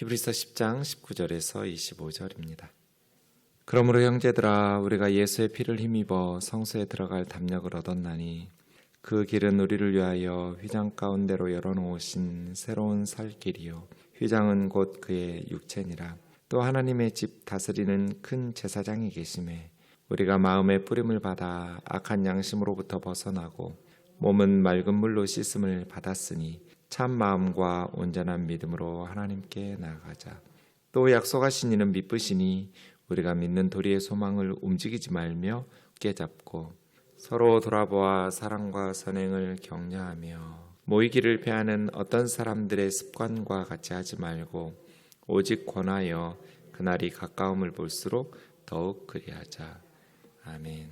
히브리서 10장 19절에서 25절입니다. 그러므로 형제들아 우리가 예수의 피를 힘입어 성소에 들어갈 담력을 얻었나니 그 길은 우리를 위하여 휘장 가운데로 열어놓으신 새로운 살 길이요 휘장은 곧 그의 육체니라. 또 하나님의 집 다스리는 큰 제사장이 계심에 우리가 마음의 뿌림을 받아 악한 양심으로부터 벗어나고 몸은 맑은 물로 씻음을 받았으니 참 마음과 온전한 믿음으로 하나님께 나아가자. 또 약속하신 이는 미쁘시니 우리가 믿는 도리의 소망을 움직이지 말며 깨잡고 서로 돌아보아 사랑과 선행을 격려하며 모이기를 패하는 어떤 사람들의 습관과 같이 하지 말고 오직 권하여 그날이 가까움을 볼수록 더욱 그리하자. 아멘.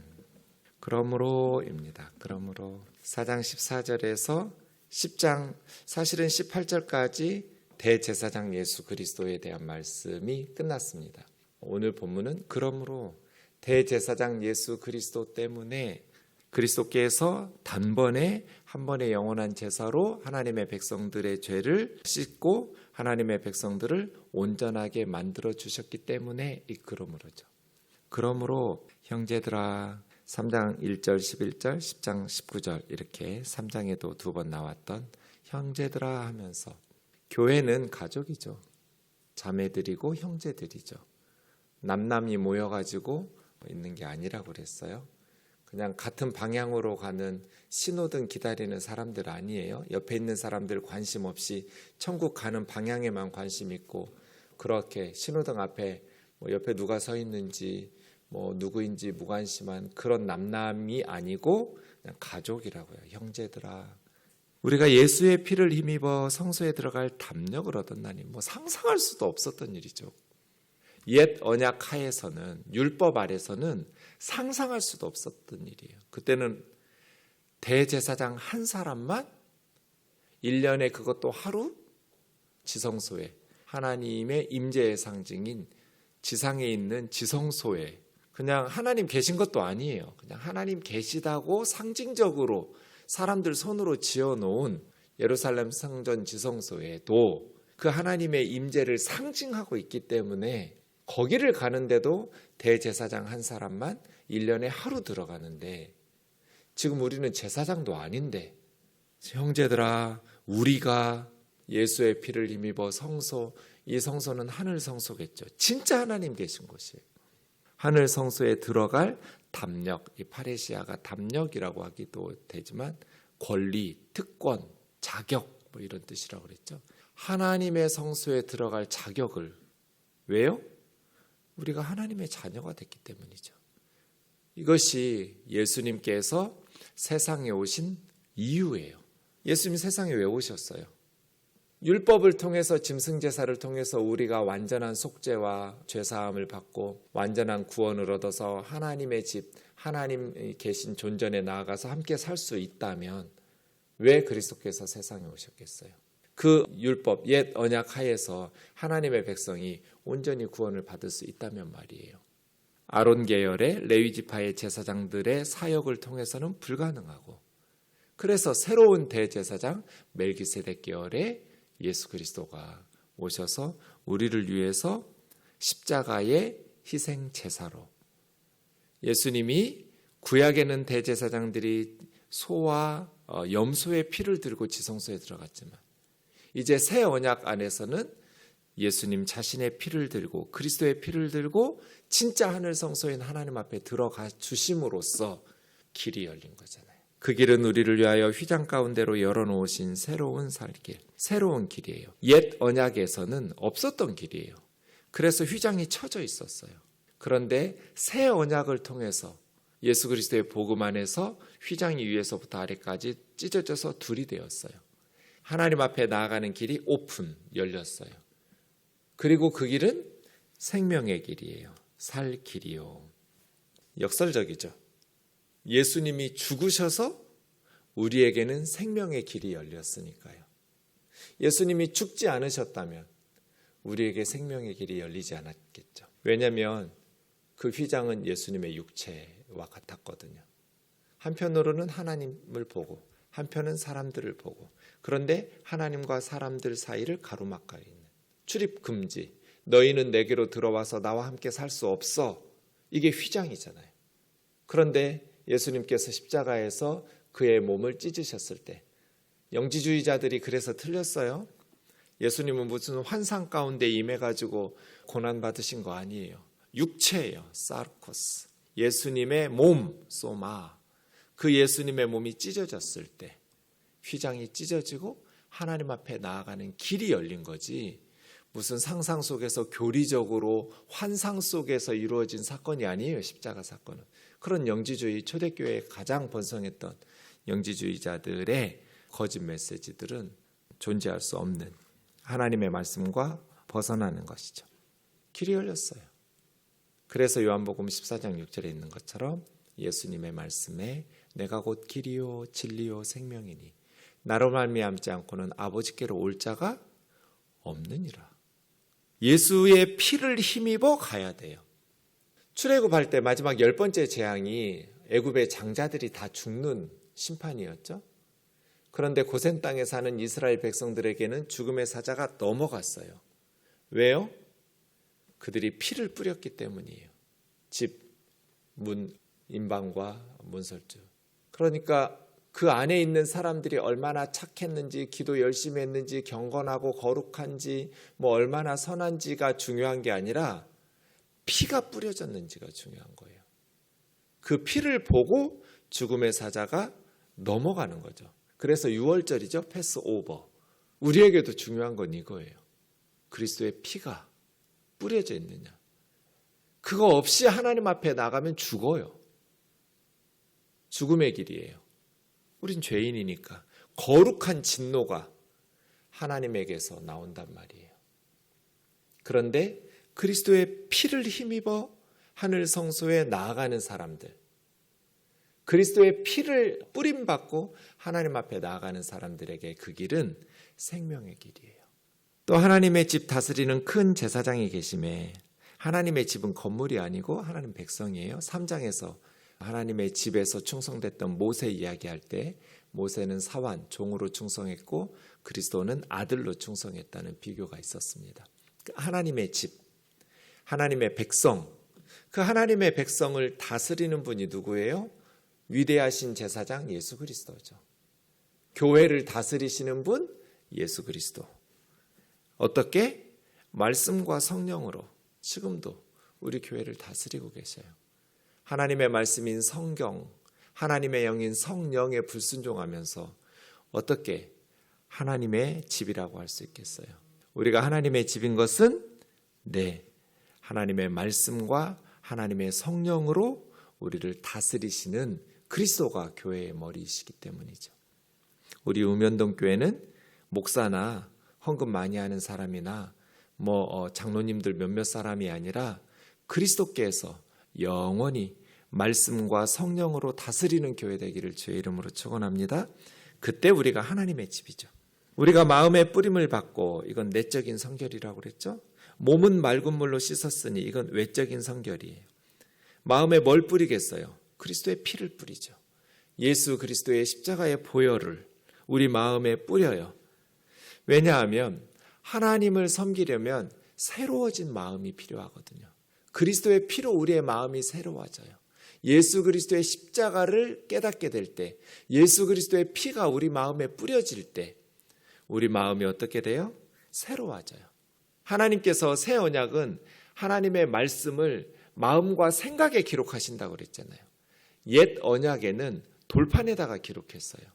그러므로입니다. 그러므로 4장 14절에서 10장 사실은 18절까지 대제사장 예수 그리스도에 대한 말씀이 끝났습니다. 오늘 본문은 그러므로 대제사장 예수 그리스도 때문에 그리스도께서 단번에 한 번의 영원한 제사로 하나님의 백성들의 죄를 씻고 하나님의 백성들을 온전하게 만들어 주셨기 때문에 이 그러므로죠. 그러므로 형제들아 3장 1절 11절 10장 19절 이렇게 3장에도 2번 나왔던 형제들아 하면서 교회는 가족이죠. 자매들이고 형제들이죠. 남남이 모여가지고 있는 게 아니라고 그랬어요. 그냥 같은 방향으로 가는 신호등 기다리는 사람들 아니에요. 옆에 있는 사람들 관심 없이 천국 가는 방향에만 관심 있고 그렇게 신호등 앞에 옆에 누가 서 있는지 누구인지 무관심한 그런 남남이 아니고 그냥 가족이라고요. 형제들아. 우리가 예수의 피를 힘입어 성소에 들어갈 담력을 얻었나니 상상할 수도 없었던 일이죠. 옛 언약 하에서는 율법 아래서는 상상할 수도 없었던 일이에요. 그때는 대제사장 한 사람만 1년에 그것도 하루 지성소에 하나님의 임재의 상징인 지상에 있는 지성소에 그냥 하나님 계신 것도 아니에요. 그냥 하나님 계시다고 상징적으로 사람들 손으로 지어놓은 예루살렘 성전 지성소에도 그 하나님의 임재를 상징하고 있기 때문에 거기를 가는데도 대제사장 한 사람만 1년에 하루 들어가는데 지금 우리는 제사장도 아닌데 형제들아 우리가 예수의 피를 힘입어 성소, 이 성소는 하늘 성소겠죠. 진짜 하나님 계신 곳이에요. 하늘 성소에 들어갈 담력, 이 파레시아가 담력이라고 하기도 되지만 권리, 특권, 자격 이런 뜻이라고 그랬죠. 하나님의 성소에 들어갈 자격을 왜요? 우리가 하나님의 자녀가 됐기 때문이죠. 이것이 예수님께서 세상에 오신 이유예요. 예수님 세상에 왜 오셨어요? 율법을 통해서 짐승제사를 통해서 우리가 완전한 속죄와 죄사함을 받고 완전한 구원을 얻어서 하나님의 집, 하나님 계신 존전에 나아가서 함께 살 수 있다면 왜 그리스도께서 세상에 오셨겠어요? 그 율법, 옛 언약 하에서 하나님의 백성이 온전히 구원을 받을 수 있다면 말이에요. 아론 계열의 레위 지파의 제사장들의 사역을 통해서는 불가능하고 그래서 새로운 대제사장 멜기세덱 계열의 예수 그리스도가 오셔서 우리를 위해서 십자가의 희생 제사로 예수님이 구약에는 대제사장들이 소와 염소의 피를 들고 지성소에 들어갔지만 이제 새 언약 안에서는 예수님 자신의 피를 들고 그리스도의 피를 들고 진짜 하늘 성소인 하나님 앞에 들어가 주심으로써 길이 열린 거잖아요. 그 길은 우리를 위하여 휘장 가운데로 열어놓으신 새로운 살길, 새로운 길이에요. 옛 언약에서는 없었던 길이에요. 그래서 휘장이 쳐져 있었어요. 그런데 새 언약을 통해서 예수 그리스도의 복음 안에서 휘장이 위에서부터 아래까지 찢어져서 둘이 되었어요. 하나님 앞에 나아가는 길이 오픈, 열렸어요. 그리고 그 길은 생명의 길이에요. 살 길이요. 역설적이죠. 예수님이 죽으셔서 우리에게는 생명의 길이 열렸으니까요. 예수님이 죽지 않으셨다면 우리에게 생명의 길이 열리지 않았겠죠. 왜냐하면 그 휘장은 예수님의 육체와 같았거든요. 한편으로는 하나님을 보고 한편은 사람들을 보고 그런데 하나님과 사람들 사이를 가로막아 있는 출입 금지, 너희는 내게로 들어와서 나와 함께 살 수 없어. 이게 휘장이잖아요. 그런데 예수님께서 십자가에서 그의 몸을 찢으셨을 때 영지주의자들이 그래서 틀렸어요. 예수님은 무슨 환상 가운데 임해가지고 고난받으신 거 아니에요. 육체예요. 사르코스. 예수님의 몸, 소마. 그 예수님의 몸이 찢어졌을 때 휘장이 찢어지고 하나님 앞에 나아가는 길이 열린 거지, 무슨 상상 속에서 교리적으로 환상 속에서 이루어진 사건이 아니에요. 십자가 사건은. 그런 영지주의, 초대교회에 가장 번성했던 영지주의자들의 거짓 메시지들은 존재할 수 없는 하나님의 말씀과 벗어나는 것이죠. 길이 열렸어요. 그래서 요한복음 14장 6절에 있는 것처럼 예수님의 말씀에 내가 곧 길이요 진리요 생명이니 나로 말미암지 않고는 아버지께로 올 자가 없느니라. 예수의 피를 힘입어 가야 돼요. 출애굽할 때 마지막 10번째 재앙이 애굽의 장자들이 다 죽는 심판이었죠. 그런데 고센 땅에 사는 이스라엘 백성들에게는 죽음의 사자가 넘어갔어요. 왜요? 그들이 피를 뿌렸기 때문이에요. 집, 문, 임방과 문설주. 그러니까 그 안에 있는 사람들이 얼마나 착했는지, 기도 열심히 했는지, 경건하고 거룩한지, 얼마나 선한지가 중요한 게 아니라 피가 뿌려졌는지가 중요한 거예요. 그 피를 보고 죽음의 사자가 넘어가는 거죠. 그래서 6월절이죠. 패스오버. 우리에게도 중요한 건 이거예요. 그리스도의 피가 뿌려져 있느냐. 그거 없이 하나님 앞에 나가면 죽어요. 죽음의 길이에요. 우린 죄인이니까 거룩한 진노가 하나님에게서 나온단 말이에요. 그런데 그리스도의 피를 힘입어 하늘 성소에 나아가는 사람들, 그리스도의 피를 뿌림받고 하나님 앞에 나아가는 사람들에게 그 길은 생명의 길이에요. 또 하나님의 집 다스리는 큰 제사장이 계심에, 하나님의 집은 건물이 아니고 하나님 백성이에요. 3장에서 하나님의 집에서 충성됐던 모세 이야기할 때 모세는 사환, 종으로 충성했고 그리스도는 아들로 충성했다는 비교가 있었습니다. 하나님의 집, 하나님의 백성, 그 하나님의 백성을 다스리는 분이 누구예요? 위대하신 제사장 예수 그리스도죠. 교회를 다스리시는 분 예수 그리스도. 어떻게? 말씀과 성령으로 지금도 우리 교회를 다스리고 계셔요. 하나님의 말씀인 성경, 하나님의 영인 성령에 불순종하면서 어떻게 하나님의 집이라고 할 수 있겠어요? 우리가 하나님의 집인 것은 하나님의 말씀과 하나님의 성령으로 우리를 다스리시는 그리스도가 교회의 머리이시기 때문이죠. 우리 우면동 교회는 목사나 헌금 많이 하는 사람이나 장로님들 몇몇 사람이 아니라 그리스도께서 영원히 말씀과 성령으로 다스리는 교회 되기를 주의 이름으로 축원합니다. 그때 우리가 하나님의 집이죠. 우리가 마음의 뿌림을 받고, 이건 내적인 성결이라고 그랬죠. 몸은 맑은 물로 씻었으니 이건 외적인 성결이에요. 마음에 뭘 뿌리겠어요? 그리스도의 피를 뿌리죠. 예수 그리스도의 십자가의 보혈을 우리 마음에 뿌려요. 왜냐하면 하나님을 섬기려면 새로워진 마음이 필요하거든요. 그리스도의 피로 우리의 마음이 새로워져요. 예수 그리스도의 십자가를 깨닫게 될 때, 예수 그리스도의 피가 우리 마음에 뿌려질 때 우리 마음이 어떻게 돼요? 새로워져요. 하나님께서 새 언약은 하나님의 말씀을 마음과 생각에 기록하신다고 그랬잖아요. 옛 언약에는 돌판에다가 기록했어요.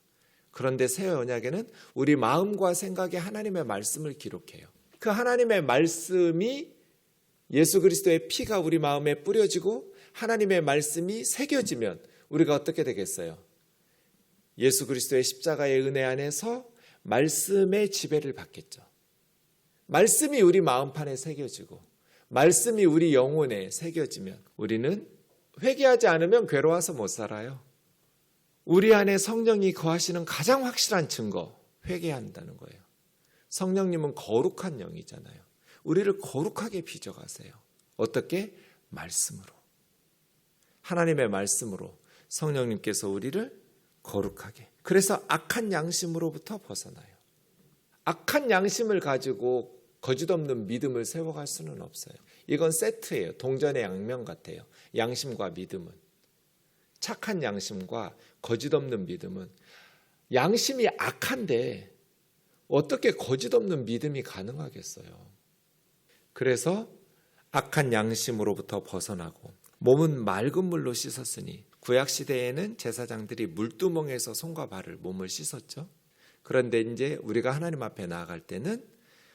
그런데 새 언약에는 우리 마음과 생각에 하나님의 말씀을 기록해요. 그 하나님의 말씀이, 예수 그리스도의 피가 우리 마음에 뿌려지고 하나님의 말씀이 새겨지면 우리가 어떻게 되겠어요? 예수 그리스도의 십자가의 은혜 안에서 말씀의 지배를 받겠죠. 말씀이 우리 마음판에 새겨지고 말씀이 우리 영혼에 새겨지면 우리는 회개하지 않으면 괴로워서 못 살아요. 우리 안에 성령이 거하시는 가장 확실한 증거, 회개한다는 거예요. 성령님은 거룩한 영이잖아요. 우리를 거룩하게 빚어가세요. 어떻게? 말씀으로. 하나님의 말씀으로 성령님께서 우리를 거룩하게. 그래서 악한 양심으로부터 벗어나요. 악한 양심을 가지고 거짓없는 믿음을 세워갈 수는 없어요. 이건 세트예요. 동전의 양면 같아요. 양심과 믿음은. 착한 양심과 거짓없는 믿음은. 양심이 악한데 어떻게 거짓없는 믿음이 가능하겠어요? 그래서 악한 양심으로부터 벗어나고 몸은 맑은 물로 씻었으니, 구약시대에는 제사장들이 물두멍에서 손과 발을, 몸을 씻었죠. 그런데 이제 우리가 하나님 앞에 나아갈 때는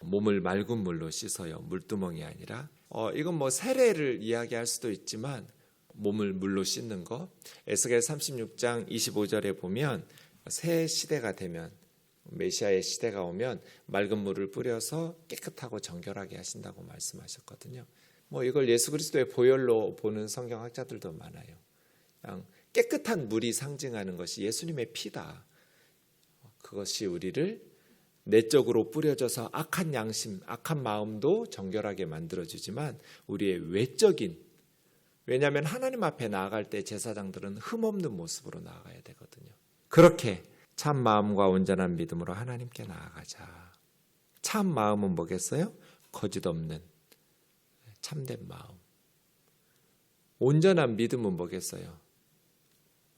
몸을 맑은 물로 씻어요. 물두멍이 아니라. 이건 뭐 세례를 이야기할 수도 있지만 몸을 물로 씻는 거. 에스겔 36장 25절에 보면 새 시대가 되면, 메시아의 시대가 오면 맑은 물을 뿌려서 깨끗하고 정결하게 하신다고 말씀하셨거든요. 뭐 이걸 예수 그리스도의 보혈로 보는 성경학자들도 많아요. 그냥 깨끗한 물이 상징하는 것이 예수님의 피다. 그것이 우리를 내적으로 뿌려져서 악한 양심, 악한 마음도 정결하게 만들어주지만 우리의 외적인, 왜냐하면 하나님 앞에 나아갈 때 제사장들은 흠없는 모습으로 나아가야 되거든요. 그렇게 참 마음과 온전한 믿음으로 하나님께 나아가자. 참 마음은 뭐겠어요? 거짓 없는 참된 마음. 온전한 믿음은 뭐겠어요?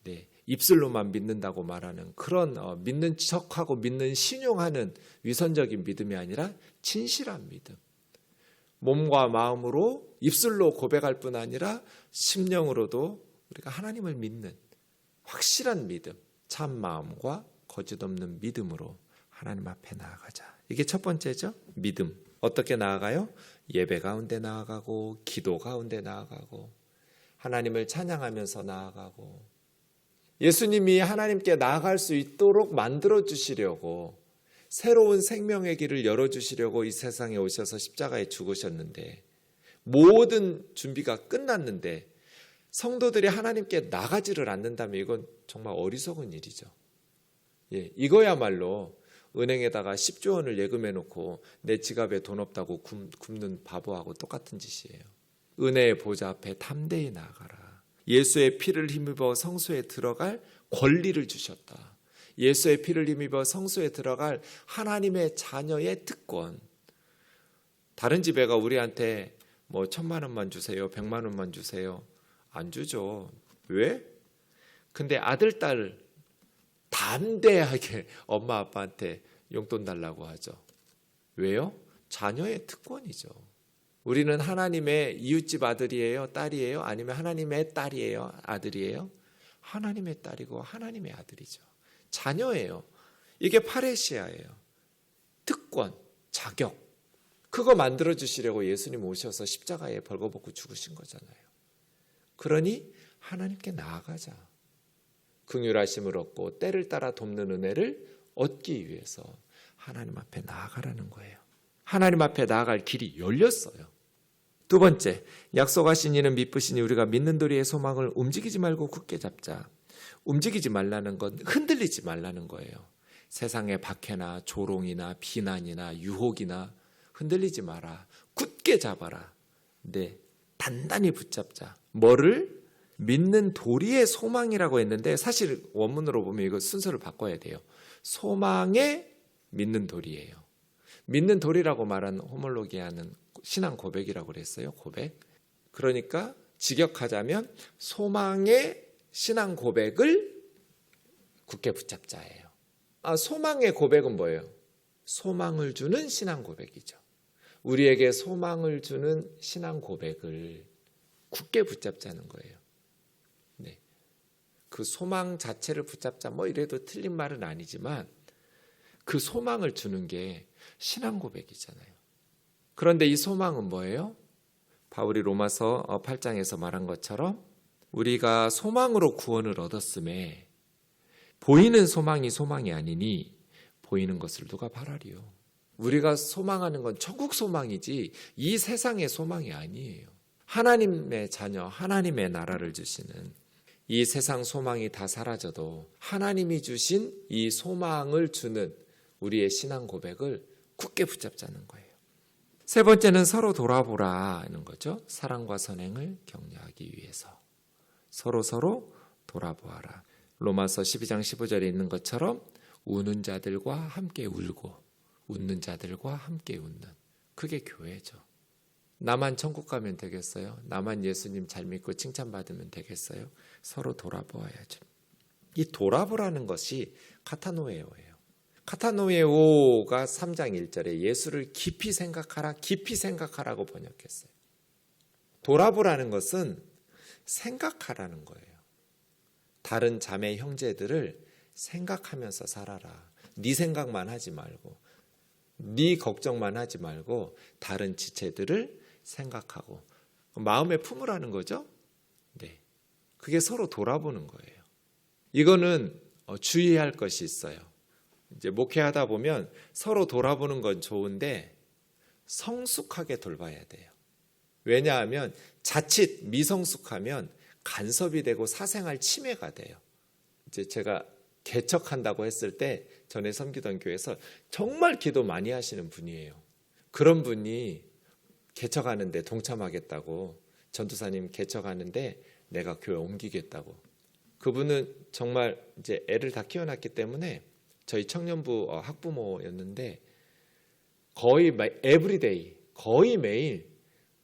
네, 입술로만 믿는다고 말하는 그런 믿는 척하고 믿는 신용하는 위선적인 믿음이 아니라 진실한 믿음. 몸과 마음으로 입술로 고백할 뿐 아니라 심령으로도 우리가 하나님을 믿는 확실한 믿음, 참 마음과 거짓 없는 믿음으로 하나님 앞에 나아가자. 이게 첫 번째죠. 믿음. 어떻게 나아가요? 예배 가운데 나아가고, 기도 가운데 나아가고, 하나님을 찬양하면서 나아가고, 예수님이 하나님께 나아갈 수 있도록 만들어 주시려고, 새로운 생명의 길을 열어주시려고 이 세상에 오셔서 십자가에 죽으셨는데, 모든 준비가 끝났는데 성도들이 하나님께 나가지를 않는다면 이건 정말 어리석은 일이죠. 예, 이거야말로 은행에다가 10조 원을 예금해 놓고 내 지갑에 돈 없다고 굶는 바보하고 똑같은 짓이에요. 은혜의 보좌 앞에 담대히 나아가라. 예수의 피를 힘입어 성소에 들어갈 권리를 주셨다. 예수의 피를 힘입어 성소에 들어갈 하나님의 자녀의 특권. 다른 지배가 우리한테 뭐 1,000만 원만 주세요, 100만 원만 주세요. 안 주죠. 왜? 근데 아들, 딸 담대하게 엄마 아빠한테 용돈 달라고 하죠. 왜요? 자녀의 특권이죠. 우리는 하나님의 이웃집 아들이에요, 딸이에요? 아니면 하나님의 딸이에요, 아들이에요? 하나님의 딸이고 하나님의 아들이죠. 자녀예요. 이게 파레시아예요. 특권, 자격. 그거 만들어주시려고 예수님 오셔서 십자가에 벌거벗고 죽으신 거잖아요. 그러니 하나님께 나아가자. 긍휼하심을 얻고 때를 따라 돕는 은혜를 얻기 위해서 하나님 앞에 나아가라는 거예요. 하나님 앞에 나아갈 길이 열렸어요. 두 번째, 약속하신 이는 미쁘시니 우리가 믿는 도리의 소망을 움직이지 말고 굳게 잡자. 움직이지 말라는 건 흔들리지 말라는 거예요. 세상의 박해나 조롱이나 비난이나 유혹이나 흔들리지 마라. 굳게 잡아라. 네, 단단히 붙잡자. 뭐를? 믿는 도리의 소망이라고 했는데 사실 원문으로 보면 이거 순서를 바꿔야 돼요. 소망의 믿는 도리예요. 믿는 도리라고 말한 호몰로기아는 신앙 고백이라고 그랬어요. 고백. 그러니까 직역하자면 소망의 신앙 고백을 굳게 붙잡자예요. 소망의 고백은 뭐예요? 소망을 주는 신앙 고백이죠. 우리에게 소망을 주는 신앙 고백을 굳게 붙잡자는 거예요. 네. 그 소망 자체를 붙잡자 뭐 이래도 틀린 말은 아니지만 그 소망을 주는 게 신앙 고백이잖아요. 그런데 이 소망은 뭐예요? 바울이 로마서 8장에서 말한 것처럼 우리가 소망으로 구원을 얻었음에 보이는 소망이 소망이 아니니 보이는 것을 누가 바라리요. 우리가 소망하는 건 천국 소망이지 이 세상의 소망이 아니에요. 하나님의 자녀, 하나님의 나라를 주시는 이 세상 소망이 다 사라져도 하나님이 주신 이 소망을 주는 우리의 신앙 고백을 굳게 붙잡자는 거예요. 세 번째는 서로 돌아보라는 거죠. 사랑과 선행을 격려하기 위해서 서로 돌아보아라. 로마서 12장 15절에 있는 것처럼 우는 자들과 함께 울고 웃는 자들과 함께 웃는 그게 교회죠. 나만 천국 가면 되겠어요? 나만 예수님 잘 믿고 칭찬받으면 되겠어요? 서로 돌아보아야죠. 이 돌아보라는 것이 카타노에오예요. 카타노에오가 3장 1절에 예수를 깊이 생각하라, 깊이 생각하라고 번역했어요. 돌아보라는 것은 생각하라는 거예요. 다른 자매 형제들을 생각하면서 살아라. 네 생각만 하지 말고, 네 걱정만 하지 말고 다른 지체들을 생각하고 마음에 품으라는 거죠. 네, 그게 서로 돌아보는 거예요. 이거는 주의해야 할 것이 있어요. 이제 목회하다 보면 서로 돌아보는 건 좋은데 성숙하게 돌봐야 돼요. 왜냐하면 자칫 미성숙하면 간섭이 되고 사생활 침해가 돼요. 이제 제가 개척한다고 했을 때 전에 섬기던 교회에서 정말 기도 많이 하시는 분이에요. 그런 분이 개척하는데 동참하겠다고, 전도사님 개척하는데 내가 교회 옮기겠다고. 그분은 정말 이제 애를 다 키워놨기 때문에 저희 청년부 학부모였는데 거의 에브리데이, 거의 매일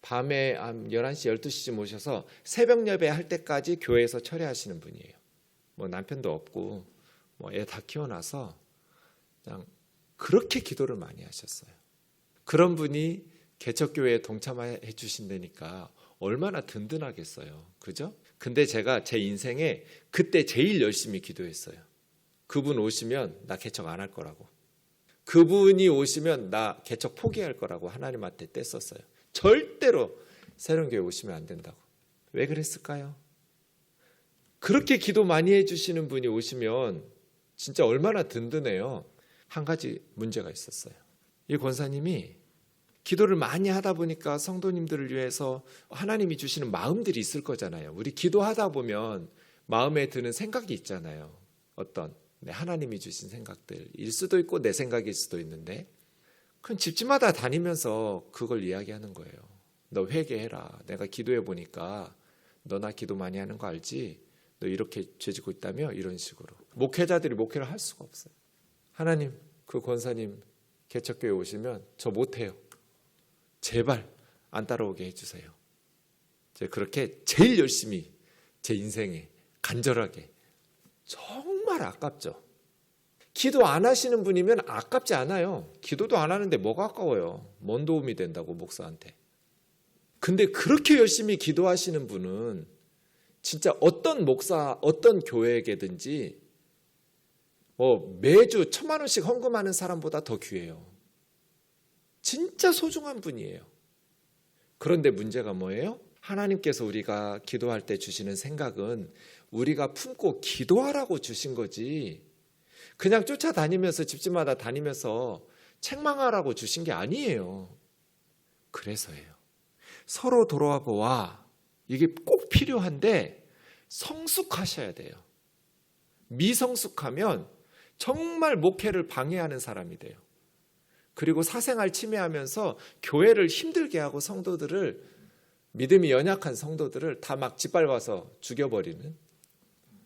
밤에 한 11시, 12시쯤 오셔서 새벽 예배 할 때까지 교회에서 철회하시는 분이에요. 뭐 남편도 없고 뭐 애 다 키워놔서 그냥 그렇게 기도를 많이 하셨어요. 그런 분이 개척교회에 동참해 주신다니까 얼마나 든든하겠어요. 그죠? 근데 제가 제 인생에 그때 제일 열심히 기도했어요. 그분 오시면 나 개척 안 할 거라고. 그분이 오시면 나 개척 포기할 거라고 하나님한테 뗐었어요. 절대로 새로운교회 오시면 안 된다고. 왜 그랬을까요? 그렇게 기도 많이 해주시는 분이 오시면 진짜 얼마나 든든해요. 한 가지 문제가 있었어요. 이 권사님이 기도를 많이 하다 보니까 성도님들을 위해서 하나님이 주시는 마음들이 있을 거잖아요. 우리 기도하다 보면 마음에 드는 생각이 있잖아요. 어떤 하나님이 주신 생각들일 수도 있고 내 생각일 수도 있는데, 그럼 집집마다 다니면서 그걸 이야기하는 거예요. 너 회개해라. 내가 기도해 보니까 너 나 기도 많이 하는 거 알지? 너 이렇게 죄지고 있다며? 이런 식으로. 목회자들이 목회를 할 수가 없어요. 하나님, 그 권사님 개척교회 오시면 저 못해요. 제발 안 따라오게 해주세요. 제가 그렇게 제일 열심히 제 인생에 간절하게. 정말 아깝죠. 기도 안 하시는 분이면 아깝지 않아요. 기도도 안 하는데 뭐가 아까워요. 뭔 도움이 된다고 목사한테. 근데 그렇게 열심히 기도하시는 분은 진짜 어떤 목사, 어떤 교회에게든지 매주 1,000만 원씩 헌금하는 사람보다 더 귀해요. 진짜 소중한 분이에요. 그런데 문제가 뭐예요? 하나님께서 우리가 기도할 때 주시는 생각은 우리가 품고 기도하라고 주신 거지, 그냥 쫓아다니면서 집집마다 다니면서 책망하라고 주신 게 아니에요. 그래서예요. 서로 돌아와 보아. 이게 꼭 필요한데 성숙하셔야 돼요. 미성숙하면 정말 목회를 방해하는 사람이 돼요. 그리고 사생활 침해하면서 교회를 힘들게 하고 성도들을, 믿음이 연약한 성도들을 다 막 짓밟아서 죽여버리는,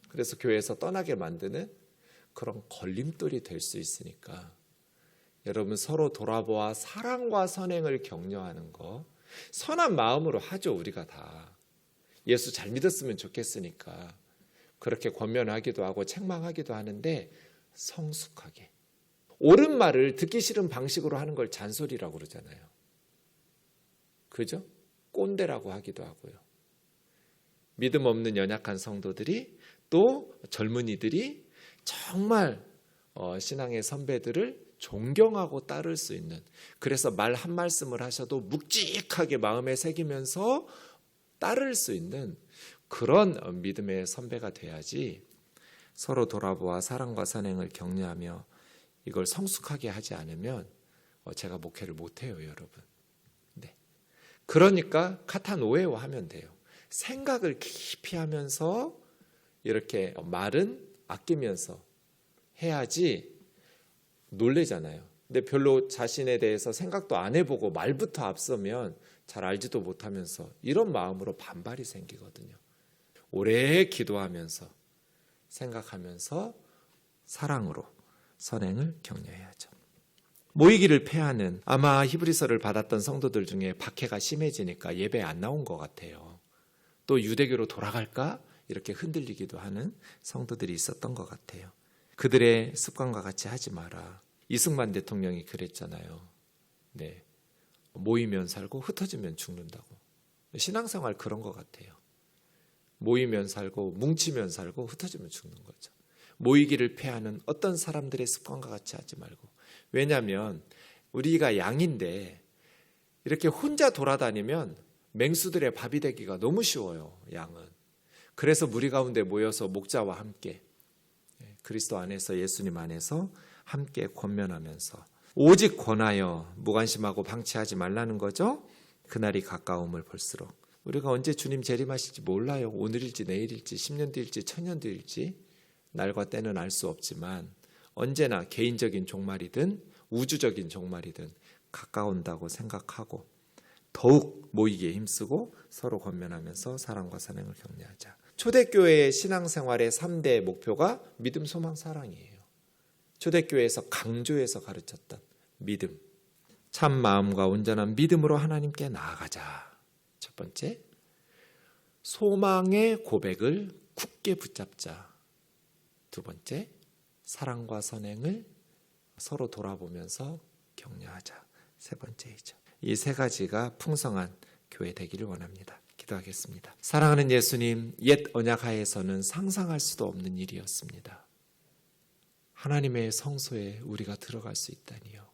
그래서 교회에서 떠나게 만드는 그런 걸림돌이 될 수 있으니까 여러분 서로 돌아보아 사랑과 선행을 격려하는 거, 선한 마음으로 하죠. 우리가 다 예수 잘 믿었으면 좋겠으니까 그렇게 권면하기도 하고 책망하기도 하는데 성숙하게. 옳은 말을 듣기 싫은 방식으로 하는 걸 잔소리라고 그러잖아요. 그죠? 꼰대라고 하기도 하고요. 믿음 없는 연약한 성도들이, 또 젊은이들이 정말 신앙의 선배들을 존경하고 따를 수 있는, 그래서 말 한 말씀을 하셔도 묵직하게 마음에 새기면서 따를 수 있는 그런 믿음의 선배가 돼야지, 서로 돌아보아 사랑과 선행을 격려하며 이걸 성숙하게 하지 않으면 제가 목회를 못해요, 여러분. 네. 그러니까 카타노에오 하면 돼요. 생각을 깊이 하면서 이렇게 말은 아끼면서 해야지. 놀래잖아요. 근데 별로 자신에 대해서 생각도 안 해보고 말부터 앞서면 잘 알지도 못하면서 이런 마음으로 반발이 생기거든요. 오래 기도하면서 생각하면서 사랑으로 선행을 격려해야죠. 모이기를 패하는, 아마 히브리서를 받았던 성도들 중에 박해가 심해지니까 예배 안 나온 것 같아요. 또 유대교로 돌아갈까? 이렇게 흔들리기도 하는 성도들이 있었던 것 같아요. 그들의 습관과 같이 하지 마라. 이승만 대통령이 그랬잖아요. 네, 모이면 살고 흩어지면 죽는다고. 신앙생활 그런 것 같아요. 모이면 살고 뭉치면 살고 흩어지면 죽는 거죠. 모이기를 패하는 어떤 사람들의 습관과 같이 하지 말고. 왜냐하면 우리가 양인데 이렇게 혼자 돌아다니면 맹수들의 밥이 되기가 너무 쉬워요. 양은. 그래서 무리 가운데 모여서 목자와 함께 그리스도 안에서, 예수님 안에서 함께 권면하면서 오직 권하여 무관심하고 방치하지 말라는 거죠. 그날이 가까움을 볼수록. 우리가 언제 주님 재림하실지 몰라요. 오늘일지 내일일지 10년 뒤일지 1000년 뒤일지 날과 때는 알 수 없지만 언제나 개인적인 종말이든 우주적인 종말이든 가까운다고 생각하고 더욱 모이기에 힘쓰고 서로 권면하면서 사랑과 선행을 격려하자. 초대교회의 신앙생활의 3대 목표가 믿음, 소망, 사랑이에요. 초대교회에서 강조해서 가르쳤던 믿음. 참 마음과 온전한 믿음으로 하나님께 나아가자. 첫 번째, 소망의 고백을 굳게 붙잡자. 두 번째, 사랑과 선행을 서로 돌아보면서 격려하자. 세 번째이죠. 이 세 가지가 풍성한 교회 되기를 원합니다. 기도하겠습니다. 사랑하는 예수님, 옛 언약하에서는 상상할 수도 없는 일이었습니다. 하나님의 성소에 우리가 들어갈 수 있다니요.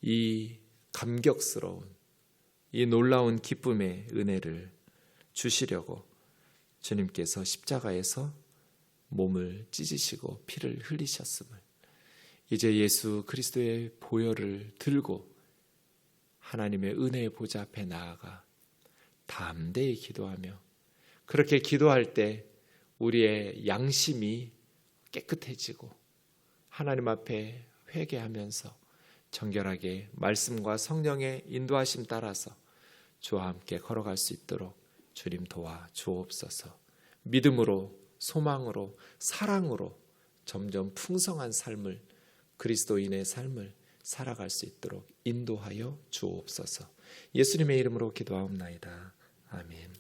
이 감격스러운, 이 놀라운 기쁨의 은혜를 주시려고 주님께서 십자가에서 몸을 찢으시고 피를 흘리셨음을, 이제 예수 그리스도의 보혈을 들고 하나님의 은혜의 보좌 앞에 나아가 담대히 기도하며, 그렇게 기도할 때 우리의 양심이 깨끗해지고 하나님 앞에 회개하면서 정결하게 말씀과 성령의 인도하심 따라서 주와 함께 걸어갈 수 있도록 주님 도와 주옵소서. 믿음으로, 소망으로, 사랑으로 점점 풍성한 삶을, 그리스도인의 삶을 살아갈 수 있도록 인도하여 주옵소서. 예수님의 이름으로 기도하옵나이다. 아멘.